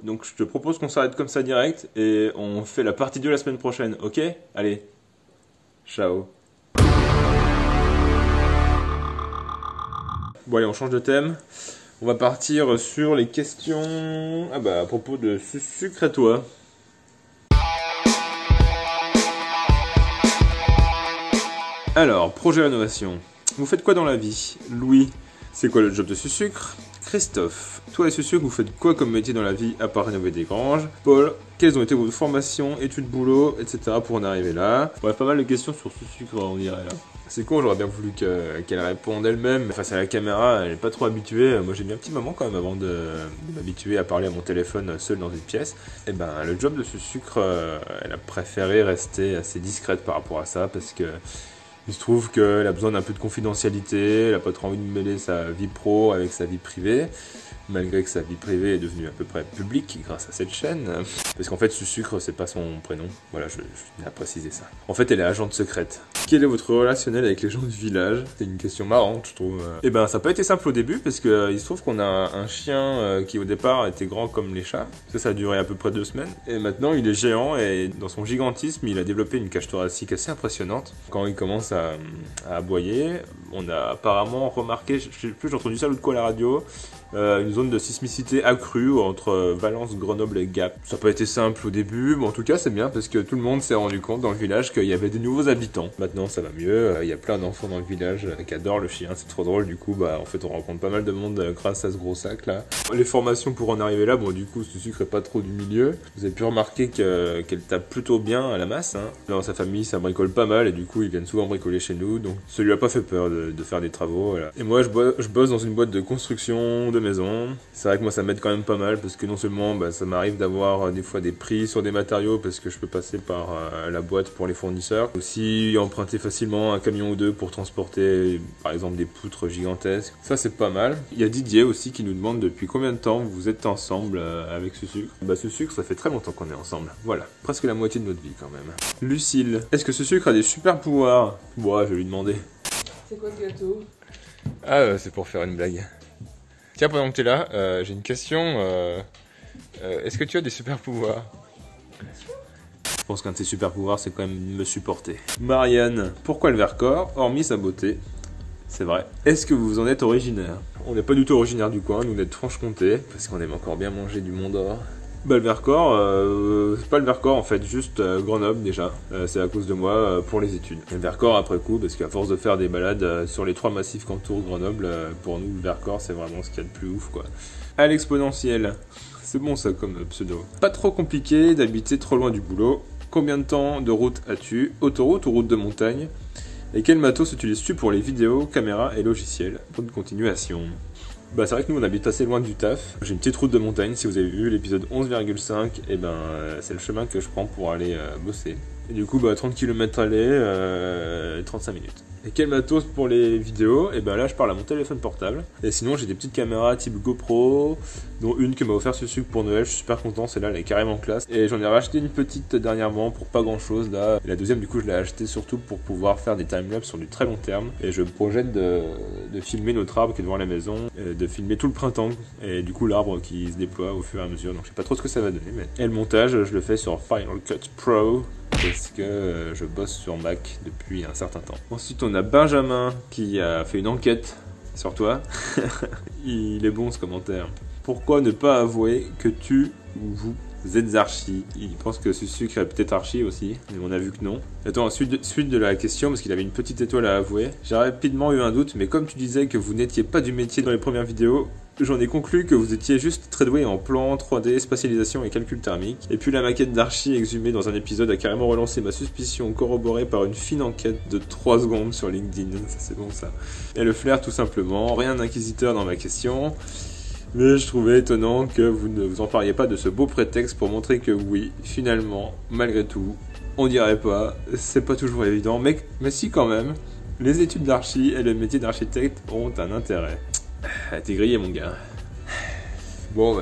Donc je te propose qu'on s'arrête comme ça direct et on fait la partie 2 la semaine prochaine, ok? Allez, ciao. Bon allez, on change de thème. On va partir sur les questions à propos de ce sucre à toi. Alors, projet rénovation. Vous faites quoi dans la vie? Louis, c'est quoi le job de ce sucre? Christophe, toi et ce sucre, vous faites quoi comme métier dans la vie à part rénover des granges? Paul, quelles ont été vos formations, études, boulot, etc. pour en arriver là? Bref, pas mal de questions sur ce sucre, on dirait là. C'est con, j'aurais bien voulu qu'elle réponde elle-même. Face à la caméra, elle est pas trop habituée. Moi, j'ai mis un petit moment quand même avant de m'habituer à parler à mon téléphone seul dans une pièce. Et ben, le job de ce sucre, elle a préféré rester assez discrète par rapport à ça parce que il se trouve qu'elle a besoin d'un peu de confidentialité, elle n'a pas trop envie de mêler sa vie pro avec sa vie privée, malgré que sa vie privée est devenue à peu près publique grâce à cette chaîne. Parce qu'en fait, ce sucre, c'est pas son prénom. Voilà, je tiens à préciser ça. En fait, elle est agente secrète. Quel est votre relationnel avec les gens du village? C'est une question marrante, je trouve. Eh ben, ça n'a pas été simple au début, parce qu'il se trouve qu'on a un chien qui, au départ, était grand comme les chats. Ça a duré à peu près 2 semaines. Et maintenant, il est géant, et dans son gigantisme, il a développé une cage thoracique assez impressionnante. Quand il commence à aboyer, on a apparemment remarqué, je sais plus, j'ai entendu ça l'autre coup à la radio, une zone de sismicité accrue entre Valence, Grenoble et Gap. Ça n'a pas été simple au début, mais en tout cas c'est bien parce que tout le monde s'est rendu compte dans le village qu'il y avait des nouveaux habitants. Maintenant ça va mieux, il y a plein d'enfants dans le village qui adorent le chien, c'est trop drôle. Du coup en fait on rencontre pas mal de monde grâce à ce gros sac là. Les formations pour en arriver là, bon du coup ce sucre est pas trop du milieu. Vous avez pu remarquer qu'elle tape plutôt bien à la masse. Dans sa famille ça bricole pas mal et du coup ils viennent souvent bricoler chez nous, donc ça lui a pas fait peur de faire des travaux. Voilà. Et moi je bosse dans une boîte de construction de maison. C'est vrai que moi ça m'aide quand même pas mal parce que non seulement ça m'arrive d'avoir des fois des prix sur des matériaux parce que je peux passer par la boîte pour les fournisseurs. Aussi emprunter facilement un camion ou deux pour transporter par exemple des poutres gigantesques. Ça c'est pas mal. Il y a Didier aussi qui nous demande depuis combien de temps vous êtes ensemble avec ce sucre. Ce sucre ça fait très longtemps qu'on est ensemble. Voilà, presque la moitié de notre vie quand même. Lucille, est-ce que ce sucre a des super pouvoirs? Ouais, je vais lui demander. C'est quoi ce gâteau? Ah, c'est pour faire une blague. Tiens, pendant que tu es là, j'ai une question. Est-ce que tu as des super pouvoirs? Je pense qu'un de tes super pouvoirs, c'est quand même me supporter. Marianne, pourquoi le Vercors, hormis sa beauté? C'est vrai. Est-ce que vous en êtes originaire? On n'est pas du tout originaire du coin, nous on est de Franche-Comté, parce qu'on aime encore bien manger du Mont d'Or. Le Vercors, c'est pas le Vercors en fait, juste Grenoble déjà. C'est à cause de moi pour les études. Le Vercors après coup, parce qu'à force de faire des balades sur les 3 massifs qu'entourent Grenoble, pour nous le Vercors c'est vraiment ce qu'il y a de plus ouf quoi. À l'exponentielle, c'est bon ça comme pseudo. Pas trop compliqué d'habiter trop loin du boulot. Combien de temps de route as-tu? Autoroute ou route de montagne? Et quel matos utilises-tu pour les vidéos, caméras et logiciels? Bonne continuation. C'est vrai que nous on habite assez loin du taf. J'ai une petite route de montagne, si vous avez vu l'épisode 11,5, c'est le chemin que je prends pour aller bosser. Et du coup 30 km aller, 35 minutes. Et quel matos pour les vidéos? Là je parle à mon téléphone portable. Et sinon j'ai des petites caméras type GoPro, dont une que m'a offert ce sucre pour Noël, je suis super content, celle-là elle est carrément classe. Et j'en ai racheté une petite dernièrement pour pas grand chose là. Et la deuxième du coup je l'ai achetée surtout pour pouvoir faire des timelapses sur du très long terme. Et je projette de filmer notre arbre qui est devant la maison, de filmer tout le printemps. Et du coup l'arbre qui se déploie au fur et à mesure. Donc je sais pas trop ce que ça va donner. Et le montage je le fais sur Final Cut Pro. Parce que je bosse sur Mac depuis un certain temps. Ensuite on a Benjamin qui a fait une enquête sur toi. Il est bon ce commentaire. Pourquoi ne pas avouer que tu ou vous êtes archi? Il pense que ce sucre est peut-être archi aussi, mais on a vu que non. Attends, suite de la question, parce qu'il avait une petite étoile à avouer. J'ai rapidement eu un doute, mais comme tu disais que vous n'étiez pas du métier dans les premières vidéos, j'en ai conclu que vous étiez juste très doué en plan, 3D, spatialisation et calcul thermique. Et puis la maquette d'archi exhumée dans un épisode a carrément relancé ma suspicion, corroborée par une fine enquête de 3 secondes sur LinkedIn. Ça c'est bon ça. Et le flair tout simplement, rien d'inquisiteur dans ma question. Mais je trouvais étonnant que vous ne vous empariez pas de ce beau prétexte pour montrer que oui, finalement, malgré tout, on dirait pas, c'est pas toujours évident, mais si quand même, les études d'archi et le métier d'architecte ont un intérêt. T'es grillé mon gars. Bon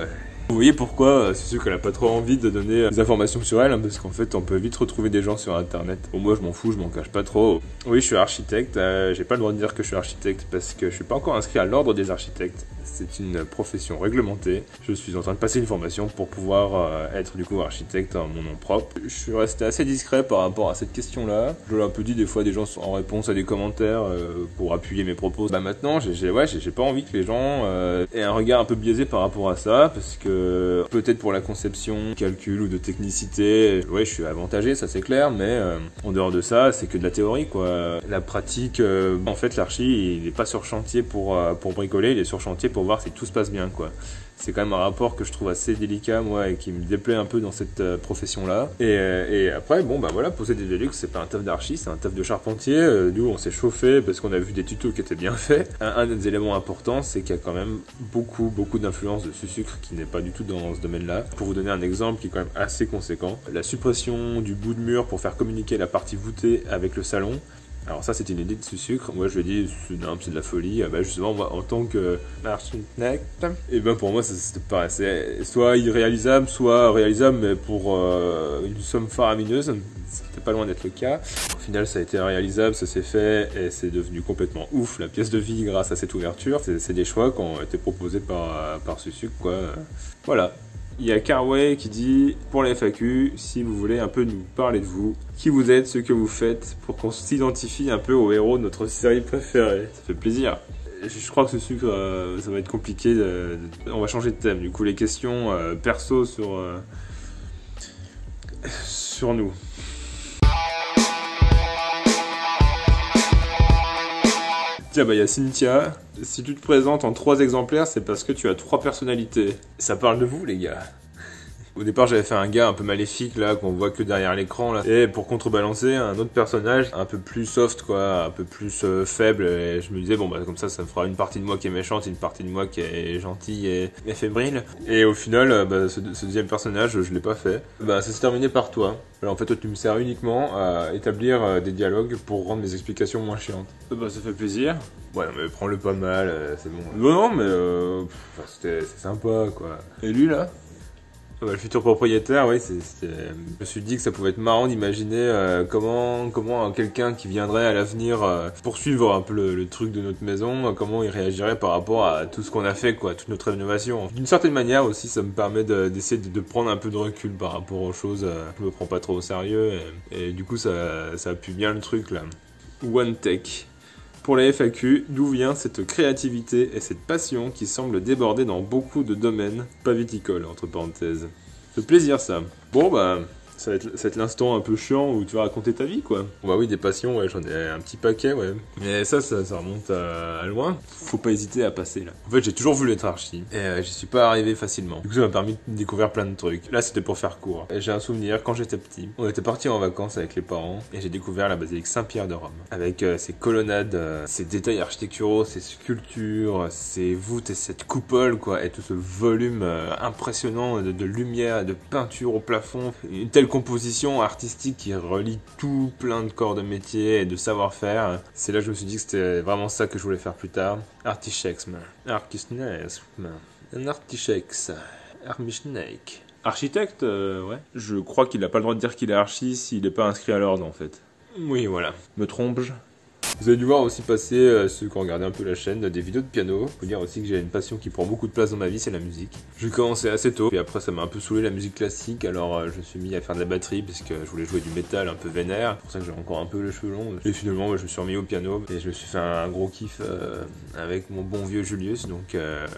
Vous voyez pourquoi c'est sûr qu'elle a pas trop envie de donner des informations sur elle, hein, parce qu'en fait on peut vite retrouver des gens sur internet. Bon, moi je m'en fous, je m'en cache pas trop. Oui, je suis architecte, j'ai pas le droit de dire que je suis architecte parce que je suis pas encore inscrit à l'ordre des architectes. C'est une profession réglementée. Je suis en train de passer une formation pour pouvoir être du coup architecte en mon nom propre. Je suis resté assez discret par rapport à cette question-là. Je l'ai un peu dit, des fois des gens en réponse à des commentaires pour appuyer mes propos. Bah maintenant, j'ai pas envie que les gens aient un regard un peu biaisé par rapport à ça, parce que peut-être pour la conception, calcul ou de technicité, ouais, je suis avantagé, ça c'est clair, mais en dehors de ça, c'est que de la théorie, quoi. La pratique, en fait, l'archi, il est pas sur chantier pour bricoler, il est sur chantier pour voir si tout se passe bien, quoi. C'est quand même un rapport que je trouve assez délicat, moi, et qui me déplaît un peu dans cette profession-là. Et après, bon, bah voilà, poser des Velux, c'est pas un taf d'archi, c'est un taf de charpentier. Nous, on s'est chauffé parce qu'on a vu des tutos qui étaient bien faits. Un des éléments importants, c'est qu'il y a quand même beaucoup d'influence de ce sucre qui n'est pas du tout dans ce domaine-là. Pour vous donner un exemple qui est quand même assez conséquent, la suppression du bout de mur pour faire communiquer la partie voûtée avec le salon. Alors ça, c'était une idée de ce sucre. Moi, je lui ai dit, c'est de la folie. Bah, justement, moi, en tant qu'architecte, et ben pour moi, ça paraissait soit irréalisable, soit réalisable, mais pour une somme faramineuse. C'était pas loin d'être le cas. Au final, ça a été réalisable, ça s'est fait, et c'est devenu complètement ouf, la pièce de vie, grâce à cette ouverture. C'est des choix qui ont été proposés par ce sucre, quoi. Voilà. Il y a Carway qui dit, pour la FAQ, si vous voulez un peu nous parler de vous, qui vous êtes, ce que vous faites, pour qu'on s'identifie un peu aux héros de notre série préférée. Ça fait plaisir. Je crois que ce sucre, ça va être compliqué. On va changer de thème. Du coup, les questions perso sur nous. Tiens, bah il y a Cynthia. Si tu te présentes en 3 exemplaires, c'est parce que tu as 3 personnalités. Ça parle de vous, les gars. Au départ, j'avais fait un gars un peu maléfique, là, qu'on voit que derrière l'écran, là. Et pour contrebalancer, un autre personnage, un peu plus soft, quoi, un peu plus faible. Et je me disais, bon, bah, comme ça me fera une partie de moi qui est méchante, une partie de moi qui est gentille et fébrile. Et au final, bah, ce deuxième personnage, je l'ai pas fait. Bah, ça s'est terminé par toi. Alors, en fait, toi, tu me sers uniquement à établir des dialogues pour rendre mes explications moins chiantes. Bah, ça fait plaisir. Ouais, mais prends-le pas mal, c'est bon. Non, mais c'est sympa, quoi. Et lui, là? Bah, le futur propriétaire, oui, je me suis dit que ça pouvait être marrant d'imaginer comment quelqu'un qui viendrait à l'avenir poursuivre un peu le truc de notre maison, comment il réagirait par rapport à tout ce qu'on a fait, quoi, toute notre rénovation. D'une certaine manière aussi, ça me permet d'essayer de prendre un peu de recul par rapport aux choses. Je me prends pas trop au sérieux et du coup, ça appuie bien le truc, là. One Tech. Pour la FAQ, d'où vient cette créativité et cette passion qui semble déborder dans beaucoup de domaines, pas viticoles, entre parenthèses. Ça fait plaisir, ça. Bon, bah, ça va être l'instant un peu chiant où tu vas raconter ta vie, quoi. Bon, bah oui, des passions, ouais, j'en ai un petit paquet, ouais. Mais ça remonte à loin. Faut pas hésiter à passer, là. En fait, j'ai toujours voulu être archi, et j'y suis pas arrivé facilement. Du coup, ça m'a permis de découvrir plein de trucs. Là, c'était pour faire court. Et j'ai un souvenir, quand j'étais petit, on était partis en vacances avec les parents, et j'ai découvert la basilique Saint-Pierre de Rome. Avec ses colonnades, ses détails architecturaux, ses sculptures, ses voûtes et cette coupole, quoi. Et tout ce volume impressionnant de lumière, de peinture au plafond. Une telle composition artistique qui relie tout plein de corps de métier et de savoir-faire. C'est là que je me suis dit que c'était vraiment ça que je voulais faire plus tard. Architecte, Architecte, ouais. Je crois qu'il a pas le droit de dire qu'il est archi s'il est pas inscrit à l'ordre, en fait. Oui, voilà. Me trompe-je? Vous avez dû voir aussi passer, ceux qui ont regardé un peu la chaîne, des vidéos de piano. Faut dire aussi que j'ai une passion qui prend beaucoup de place dans ma vie, c'est la musique. J'ai commencé assez tôt, et après ça m'a un peu saoulé la musique classique, alors je me suis mis à faire de la batterie, parce que je voulais jouer du métal un peu vénère. C'est pour ça que j'ai encore un peu les cheveux longs. Et finalement, je me suis remis au piano, et je me suis fait un gros kiff avec mon bon vieux Julius. Donc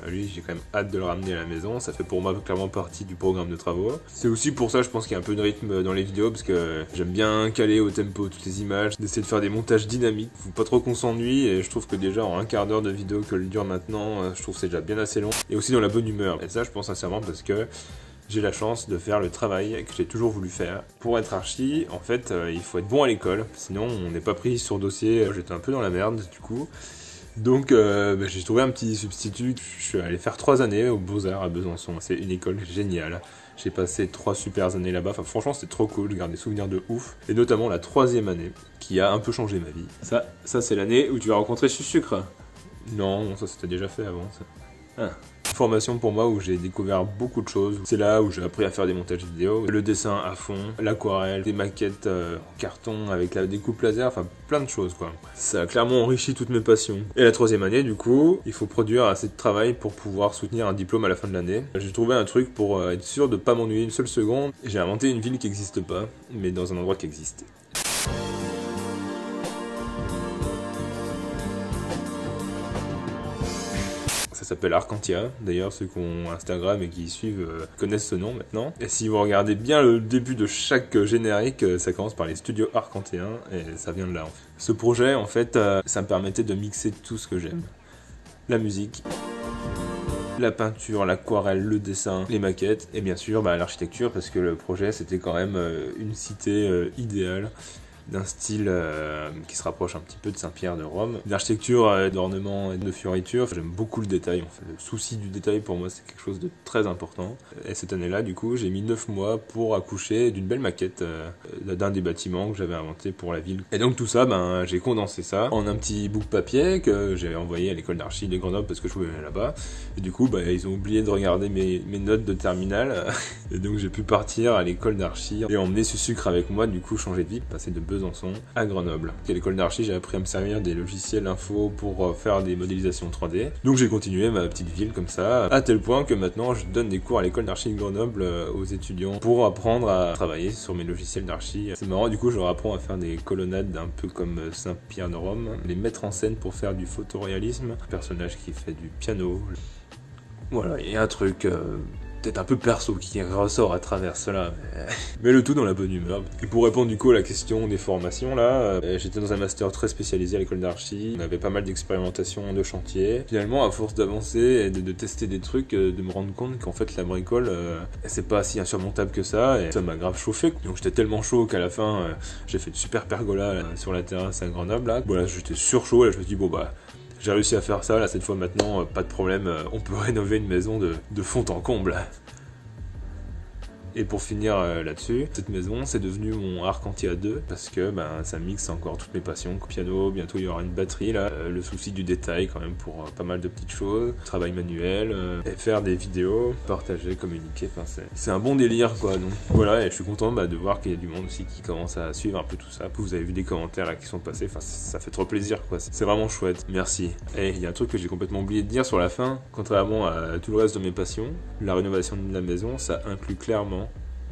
lui, j'ai quand même hâte de le ramener à la maison. Ça fait pour moi clairement partie du programme de travaux. C'est aussi pour ça, je pense qu'il y a un peu de rythme dans les vidéos, parce que j'aime bien caler au tempo toutes les images, d'essayer de faire des montages dynamiques. Faut pas trop qu'on s'ennuie, et je trouve que déjà en un quart d'heure de vidéo que le dure maintenant, je trouve que c'est déjà bien assez long, et aussi dans la bonne humeur. Et ça, je pense sincèrement parce que j'ai la chance de faire le travail que j'ai toujours voulu faire. Pour être archi, en fait, il faut être bon à l'école, sinon on n'est pas pris sur dossier. J'étais un peu dans la merde du coup. Donc j'ai trouvé un petit substitut. Je suis allé faire 3 années aux Beaux-Arts à Besançon. C'est une école géniale. J'ai passé 3 super années là-bas. Enfin, franchement, c'était trop cool. Je garde des souvenirs de ouf. Et notamment la 3e année, qui a un peu changé ma vie. Ça c'est l'année où tu vas rencontrer Sucre. Non, ça c'était déjà fait avant. Ça. Ah. Formation pour moi où j'ai découvert beaucoup de choses. C'est là où j'ai appris à faire des montages vidéo, le dessin à fond, l'aquarelle, des maquettes en carton avec la découpe laser, enfin plein de choses quoi. Ça a clairement enrichi toutes mes passions. Et la troisième année du coup, il faut produire assez de travail pour pouvoir soutenir un diplôme à la fin de l'année. J'ai trouvé un truc pour être sûr de pas m'ennuyer une seule seconde. J'ai inventé une ville qui n'existe pas, mais dans un endroit qui existe. Ça s'appelle Arcantia, d'ailleurs ceux qui ont Instagram et qui y suivent connaissent ce nom maintenant. Et si vous regardez bien le début de chaque générique, ça commence par les studios Arcantia et ça vient de là. En fait. Ce projet en fait, ça me permettait de mixer tout ce que j'aime. La musique, la peinture, l'aquarelle, le dessin, les maquettes et bien sûr l'architecture parce que le projet c'était quand même une cité idéale. D'un style qui se rapproche un petit peu de Saint-Pierre de Rome. D'architecture, d'ornements et de fioritures. J'aime beaucoup le détail. En fait. Le souci du détail pour moi c'est quelque chose de très important. Et cette année-là du coup j'ai mis 9 mois pour accoucher d'une belle maquette d'un des bâtiments que j'avais inventé pour la ville. Et donc tout ça, j'ai condensé ça en un petit bout de papier que j'ai envoyé à l'école d'archi de Grenoble parce que je pouvais aller là-bas. Et du coup ils ont oublié de regarder mes notes de terminale. Et donc j'ai pu partir à l'école d'archi et emmener ce sucre avec moi, du coup changer de vie, passer de Besançon à Grenoble. À l'école d'archi, j'ai appris à me servir des logiciels info pour faire des modélisations 3D. Donc j'ai continué ma petite ville comme ça, à tel point que maintenant je donne des cours à l'école d'archi de Grenoble aux étudiants pour apprendre à travailler sur mes logiciels d'archi. C'est marrant, du coup je leur apprends à faire des colonnades un peu comme Saint-Pierre de Rome, les mettre en scène pour faire du photoréalisme, un personnage qui fait du piano. Voilà, il y a un truc... peut-être un peu perso qui ressort à travers cela, mais le tout dans la bonne humeur. Et pour répondre du coup à la question des formations là, j'étais dans un master très spécialisé à l'école d'archi, on avait pas mal d'expérimentation de chantier. Finalement à force d'avancer et de tester des trucs, de me rendre compte qu'en fait la bricole c'est pas si insurmontable que ça, et ça m'a grave chauffé. Donc j'étais tellement chaud qu'à la fin j'ai fait une super pergola là, sur la terrasse à Grenoble là. Voilà, j'étais surchaud et là je me suis dit bon j'ai réussi à faire ça, là cette fois maintenant, pas de problème, on peut rénover une maison de fond en comble. Et pour finir là-dessus, cette maison c'est devenu mon Arcantia 2 parce que ça mixe encore toutes mes passions. Piano, bientôt il y aura une batterie là, le souci du détail quand même pour pas mal de petites choses, travail manuel, et faire des vidéos, partager, communiquer, enfin c'est un bon délire quoi. Donc voilà, et je suis content de voir qu'il y a du monde aussi qui commence à suivre un peu tout ça. Vous avez vu des commentaires là qui sont passés, enfin ça fait trop plaisir quoi, c'est vraiment chouette, merci. Et il y a un truc que j'ai complètement oublié de dire sur la fin, contrairement à tout le reste de mes passions, la rénovation de la maison ça inclut clairement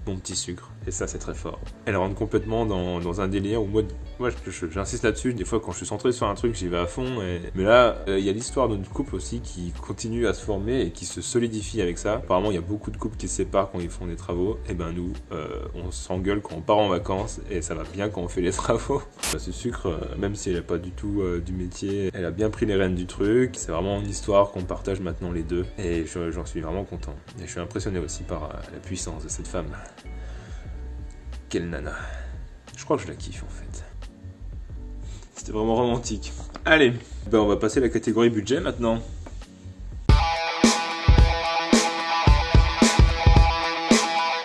mon petit sucre, et ça c'est très fort. Elle rentre complètement dans un délire où moi j'insiste là-dessus, des fois quand je suis centré sur un truc j'y vais à fond, mais là il y a l'histoire d'une couple aussi qui continue à se former et qui se solidifie avec ça. Apparemment il y a beaucoup de couples qui se séparent quand ils font des travaux, et nous on s'engueule quand on part en vacances et ça va bien quand on fait les travaux. Ce sucre, même si elle n'a pas du tout du métier, elle a bien pris les rênes du truc, c'est vraiment une histoire qu'on partage maintenant les deux, et j'en suis vraiment content. Et je suis impressionné aussi par la puissance de cette femme. Quelle nana. Je crois que je la kiffe en fait. C'était vraiment romantique. Allez, on va passer à la catégorie budget maintenant.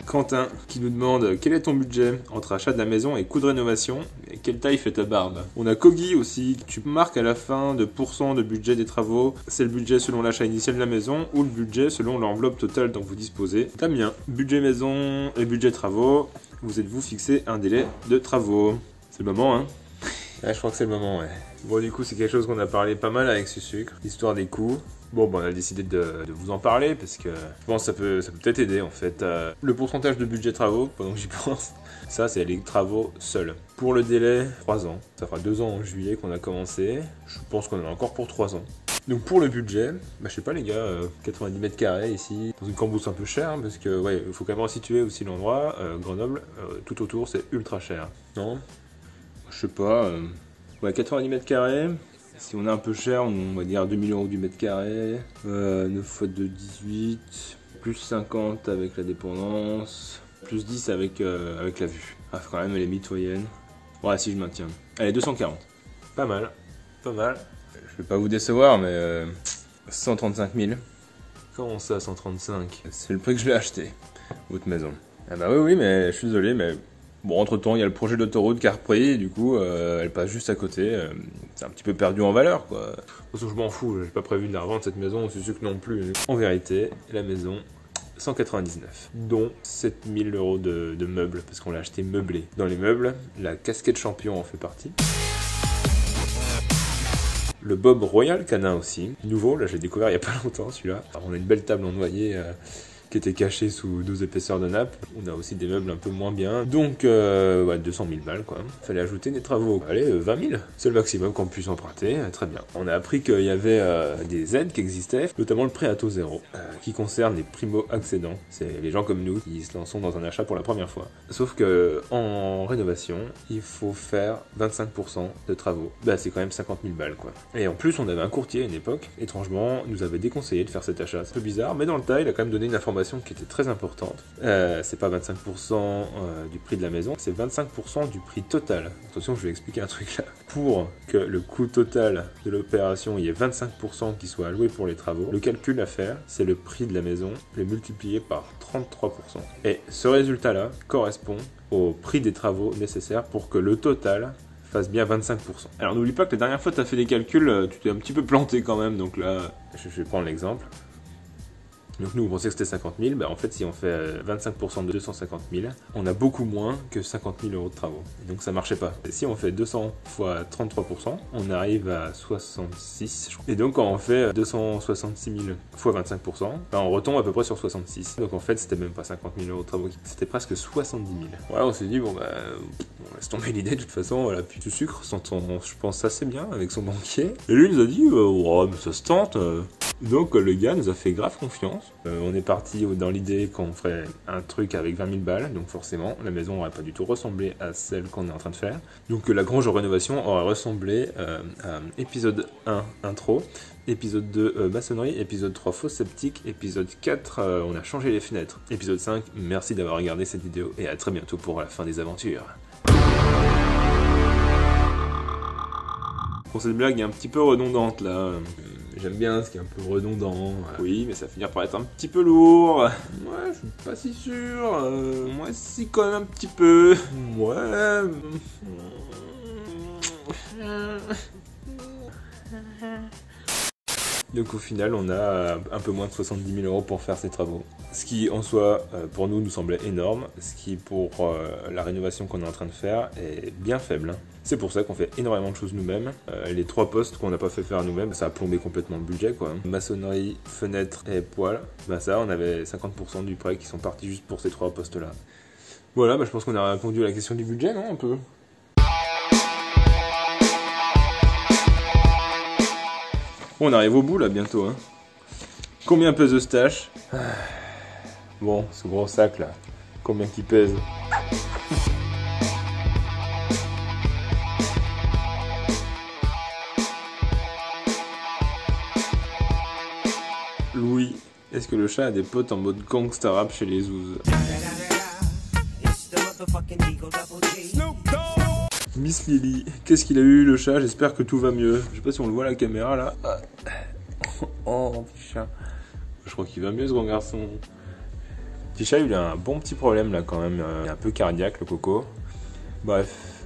Quentin qui nous demande quel est ton budget entre achat de la maison et coût de rénovation, et quelle taille fait ta barbe. On a Kogi aussi, tu marques à la fin de pourcent de budget des travaux, c'est le budget selon l'achat initial de la maison ou le budget selon l'enveloppe totale dont vous disposez. Damien, budget maison et budget travaux, vous êtes-vous fixé un délai de travaux? C'est le moment hein. Ouais, je crois que c'est le moment ouais. Bon du coup c'est quelque chose qu'on a parlé pas mal avec ce sucre, l'histoire des coûts. Bon, on a décidé de vous en parler parce que je pense que ça peut peut-être aider en fait. Le pourcentage de budget travaux, pendant que j'y pense, ça c'est les travaux seuls. Pour le délai, 3 ans. Ça fera 2 ans en juillet qu'on a commencé. Je pense qu'on en a encore pour 3 ans. Donc pour le budget, je sais pas les gars, 90 mètres carrés ici, dans une cambrousse un peu chère, hein, parce que ouais, il faut quand même resituer aussi l'endroit. Grenoble, tout autour c'est ultra cher. Non? Je sais pas, ouais 90 mètres carrés. Si on est un peu cher, on va dire 2000 € du mètre carré, 9 fois 2, 18, plus 50 avec la dépendance, plus 10 avec la vue. Ah, quand même, elle est mitoyenne. Ouais, si je maintiens. Allez, 240. Pas mal, pas mal. Je vais pas vous décevoir, mais 135 000. Comment ça, 135? C'est le prix que je l'ai acheté, votre maison. Ah bah oui, mais je suis désolé, mais Bon, entre-temps, il y a le projet d'autoroute qui a repris, et du coup, elle passe juste à côté. C'est un petit peu perdu en valeur, quoi. Parce que je m'en fous, j'ai pas prévu de la revendre cette maison, c'est sûr que non plus. En vérité, la maison, 199, dont 7000 € de meubles, parce qu'on l'a acheté meublé. Dans les meubles, la casquette champion en fait partie. Le Bob Royal Canin aussi, nouveau, là j'ai découvert il y a pas longtemps celui-là. On a une belle table en noyer qui était cachée sous 12 épaisseurs de nappe. On a aussi des meubles un peu moins bien. Donc, 200 000 balles quoi. Fallait ajouter des travaux. Allez, 20 000, c'est le maximum qu'on puisse emprunter, très bien. On a appris qu'il y avait des aides qui existaient, notamment le prêt à taux zéro, qui concerne les primo-accédants. C'est les gens comme nous qui se lancent dans un achat pour la première fois. Sauf que en rénovation, il faut faire 25% de travaux. Bah, c'est quand même 50 000 balles quoi. Et en plus, on avait un courtier à une époque, étrangement, nous avait déconseillé de faire cet achat. C'est un peu bizarre, mais dans le tas, il a quand même donné une information qui était très importante. C'est pas 25% du prix de la maison, c'est 25% du prix total. Attention, je vais expliquer un truc là. Pour que le coût total de l'opération y ait 25% qui soit alloué pour les travaux, le calcul à faire, c'est le prix de la maison, le multiplié par 33%. Et ce résultat-là correspond au prix des travaux nécessaires pour que le total fasse bien 25%. Alors n'oublie pas que la dernière fois tu as fait des calculs, tu t'es un petit peu planté quand même, donc là, je vais prendre l'exemple. Donc nous on pensait que c'était 50 000, bah en fait si on fait 25% de 250 000, on a beaucoup moins que 50 000 € de travaux. Et donc ça marchait pas. Et si on fait 200 fois 33%, on arrive à 66, je crois. Et donc quand on fait 266 000 fois 25%, bah on retombe à peu près sur 66. Donc en fait c'était même pas 50 000 € de travaux, c'était presque 70 000. Voilà, on s'est dit bon bah on laisse tomber l'idée de toute façon, elle a plus de sucre, s'entend je pense assez bien avec son banquier. Et lui il nous a dit oh mais ça se tente. Donc le gars nous a fait grave confiance. On est parti dans l'idée qu'on ferait un truc avec 20 000 balles, donc forcément la maison n'aurait pas du tout ressemblé à celle qu'on est en train de faire. Donc la grange en rénovation aurait ressemblé à épisode 1 intro, épisode 2 maçonnerie, épisode 3 fosse septique, épisode 4 on a changé les fenêtres, épisode 5 merci d'avoir regardé cette vidéo et à très bientôt pour la fin des aventures. Bon, cette blague est un petit peu redondante là. J'aime bien ce qui est un peu redondant. Oui, mais ça va finir par être un petit peu lourd. Ouais, je suis pas si sûr. Moi, si, quand même un petit peu. Ouais. Donc au final, on a un peu moins de 70 000 € pour faire ces travaux. Ce qui, en soi, pour nous semblait énorme. Ce qui, pour la rénovation qu'on est en train de faire, est bien faible. C'est pour ça qu'on fait énormément de choses nous-mêmes. Les 3 postes qu'on n'a pas fait faire nous-mêmes, ça a plombé complètement le budget, quoi. Maçonnerie, fenêtre et poêle. Bah ça, on avait 50% du prêt qui sont partis juste pour ces 3 postes-là. Voilà, bah je pense qu'on a répondu à la question du budget, non, un peu. Bon, on arrive au bout là bientôt. Hein. Combien pèse le stash? Bon, ce gros sac là, combien qu'il pèse? Louis, est-ce que le chat a des potes en mode gangsta rap chez les Zouz? Miss Lily, qu'est-ce qu'il a eu le chat? J'espère que tout va mieux. Je sais pas si on le voit à la caméra là. Oh petit chat. Je crois qu'il va mieux ce grand garçon. Petit chat il a un bon petit problème là quand même. Il est un peu cardiaque le coco. Bref,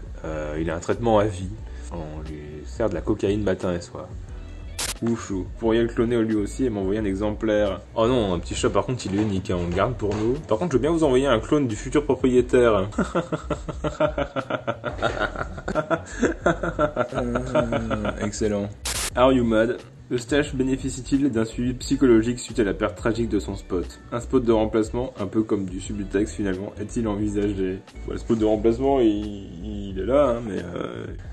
il a un traitement à vie. On lui sert de la cocaïne matin et soir. Ouf, vous pourriez le cloner lui aussi et m'envoyer un exemplaire. Oh non, un petit chat par contre il est unique, hein, on le garde pour nous. Par contre je veux bien vous envoyer un clone du futur propriétaire. Excellent. Are you mad? Le stash bénéficie-t-il d'un suivi psychologique suite à la perte tragique de son spot? Un spot de remplacement, un peu comme du Subutex finalement, est-il envisagé? Bon, le spot de remplacement il est là, hein, mais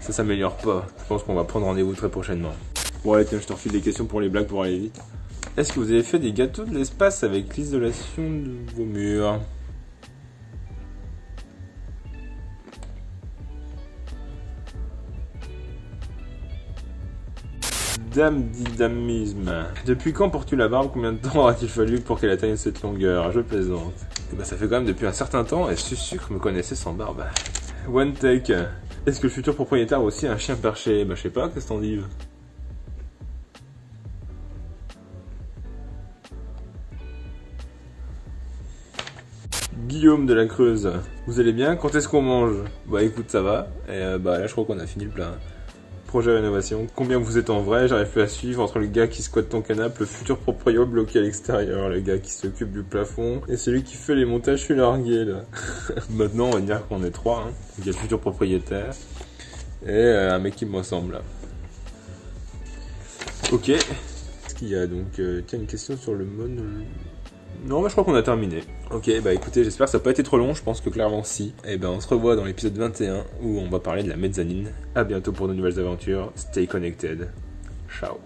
ça s'améliore pas. Je pense qu'on va prendre rendez-vous très prochainement. Bon allez tiens, je te refile des questions pour les blagues pour aller vite. Est-ce que vous avez fait des gâteaux de l'espace avec l'isolation de vos murs? Dame didamisme. Depuis quand portes-tu la barbe? Combien de temps aura-t-il fallu pour qu'elle atteigne cette longueur? Je plaisante. Et bah ça fait quand même depuis un certain temps et Sucre me connaissait sans barbe. One take. Est-ce que le futur propriétaire a aussi un chien perché? Bah je sais pas, qu'est-ce que t'en dis? Guillaume de la Creuse, vous allez bien? Quand est-ce qu'on mange? Bah écoute, ça va. Et bah là, je crois qu'on a fini le plat. Projet rénovation. Combien vous êtes en vrai? J'arrive plus à suivre entre le gars qui squatte ton canapé, le futur proprio bloqué à l'extérieur, le gars qui s'occupe du plafond, et celui qui fait les montages sur largué là. Maintenant, on va dire qu'on est 3. Hein. Il y a le futur propriétaire et un mec qui me ressemble là. Ok. Qu'est-ce qu'il y a donc tiens, une question sur le mode. Non, bah, je crois qu'on a terminé. Ok, bah écoutez, j'espère que ça n'a pas été trop long, je pense que clairement si. Et ben on se revoit dans l'épisode 21 où on va parler de la mezzanine. A bientôt pour de nouvelles aventures. Stay connected. Ciao.